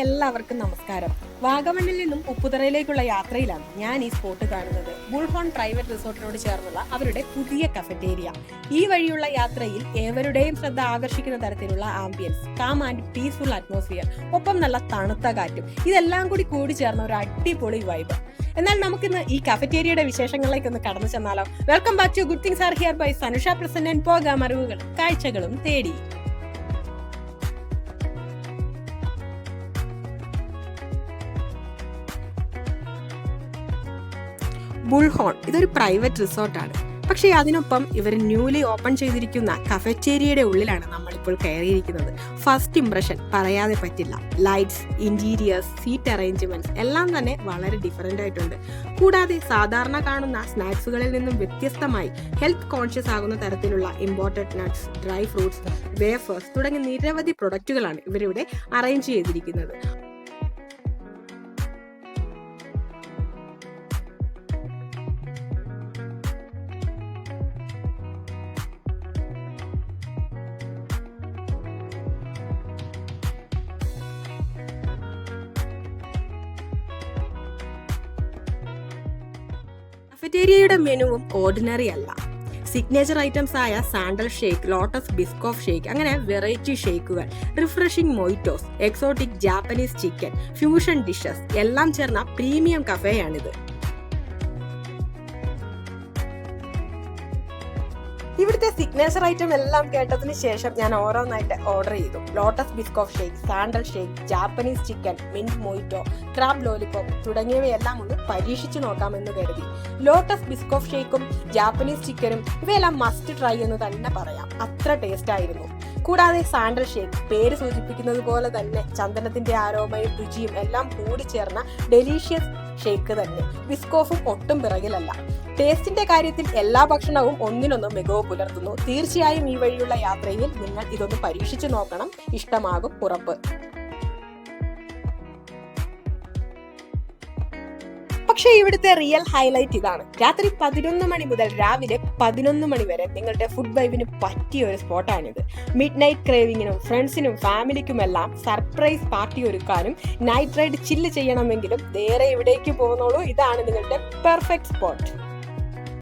എല്ലാവർക്കും നമസ്കാരം. വാഗമണ്ണിൽ നിന്നും ഉപ്പുതറയിലേക്കുള്ള യാത്രയിലാണ് ഞാൻ ഈ സ്പോട്ട് കാണുന്നത്. ബുൾഹോൺ പ്രൈവറ്റ് റിസോർട്ടിനോട് ചേർന്നുള്ള അവരുടെ പുതിയ കഫറ്റേരിയ. ഈ വഴിയുള്ള യാത്രയിൽ ഏവരുടെയും ശ്രദ്ധ ആകർഷിക്കുന്ന തരത്തിലുള്ള ambience, calm and peaceful atmosphere, ഒപ്പം നല്ല തണുത്ത കാറ്റും, ഇതെല്ലാം കൂടി ചേർന്ന ഒരു അടിപൊളി വൈബ്. എന്നാൽ നമുക്കിന്ന് ഈ കഫറ്റേരിയയുടെ വിശേഷങ്ങളിലേക്ക് ഒന്ന് കടന്നു ചെന്നാലോ? Welcome back to good things are here by Sanusha Prasannan. പോകാം അറിവുകളും കാഴ്ചകളും തേടി. ബുൾഹോൺ ഇതൊരു പ്രൈവറ്റ് റിസോർട്ടാണ്. പക്ഷേ അതിനൊപ്പം ഇവർ ന്യൂലി ഓപ്പൺ ചെയ്തിരിക്കുന്ന കഫറ്റേരിയയുടെ ഉള്ളിലാണ് നമ്മളിപ്പോൾ കയറിയിരിക്കുന്നത്. ഫസ്റ്റ് ഇംപ്രഷൻ പറയാതെ പറ്റില്ല. ലൈറ്റ്സ്, ഇന്റീരിയേഴ്സ്, സീറ്റ് അറേഞ്ച്മെന്റ്സ് എല്ലാം തന്നെ വളരെ ഡിഫറെന്റ് ആയിട്ടുണ്ട്. കൂടാതെ സാധാരണ കാണുന്ന സ്നാക്സുകളിൽ നിന്നും വ്യത്യസ്തമായി ഹെൽത്ത് കോൺഷ്യസ് ആകുന്ന തരത്തിലുള്ള imported nuts, dry fruits, wafers തുടങ്ങിയ നിരവധി പ്രൊഡക്റ്റുകളാണ് ഇവരിവിടെ അറേഞ്ച് ചെയ്തിരിക്കുന്നത്. കഫറ്റേരിയയുടെ മെനുവും ഓർഡിനറി അല്ല. സിഗ്നേച്ചർ ഐറ്റംസ് ആയ sandal shake, Lotus Biscoff shake, അങ്ങനെ വെറൈറ്റി ഷേക്കുകൾ, refreshing mojitos, exotic Japanese chicken, fusion dishes എല്ലാം ചേർന്ന പ്രീമിയം കഫേയാണിത്. ഇവിടുത്തെ സിഗ്നേച്ചർ ഐറ്റം എല്ലാം കേട്ടതിന് ശേഷം ഞാൻ ഓരോന്നായിട്ട് ഓർഡർ ചെയ്തു. Lotus Biscoff shake, sandal shake, Japanese chicken, mint മൊയ്റ്റോ, crab lollipop തുടങ്ങിയവയെല്ലാം ഒന്ന് പരീക്ഷിച്ചു നോക്കാമെന്ന് കരുതി. ലോട്ടസ് ബിസ്കോഫ് ഷേക്കും ജാപ്പനീസ് ചിക്കനും ഇവയെല്ലാം മസ്റ്റ് ട്രൈ എന്ന് തന്നെ പറയാം. അത്ര ടേസ്റ്റ് ആയിരുന്നു. കൂടാതെ സാൻഡൽ ഷേക്ക് പേര് സൂചിപ്പിക്കുന്നത് പോലെ തന്നെ ചന്ദനത്തിന്റെ ആരോമയും രുചിയും എല്ലാം കൂടിച്ചേർന്ന ഡെലീഷ്യസ് ഷേക്ക് തന്നെ. ബിസ്കോഫും ഒട്ടും പിറകിലല്ല. ടേസ്റ്റിന്റെ കാര്യത്തിൽ എല്ലാ ഭക്ഷണവും ഒന്നിനൊന്നും മികവ് പുലർത്തുന്നു. തീർച്ചയായും ഈ വഴിയുള്ള യാത്രയിൽ നിങ്ങൾ ഇതൊന്ന് പരീക്ഷിച്ചു നോക്കണം. ഇഷ്ടമാകും ഉറപ്പ്. പക്ഷേ ഇവിടുത്തെ റിയൽ ഹൈലൈറ്റ് ഇതാണ്. രാത്രി 11 മണി മുതൽ രാവിലെ 11 മണി വരെ നിങ്ങളുടെ ഫുഡ് വൈബിന് പറ്റിയ ഒരു സ്പോട്ടാണിത്. മിഡ് നൈറ്റ് ക്രേവിങ്ങിനും ഫ്രണ്ട്സിനും ഫാമിലിക്കുമെല്ലാം സർപ്രൈസ് പാർട്ടി ഒരുക്കാനും നൈറ്റ് റൈഡ് ചില്ല് ചെയ്യണമെങ്കിലും നേരെ ഇവിടേക്ക് പോകുന്നുള്ളൂ. ഇതാണ് നിങ്ങളുടെ പെർഫെക്റ്റ് സ്പോട്ട്.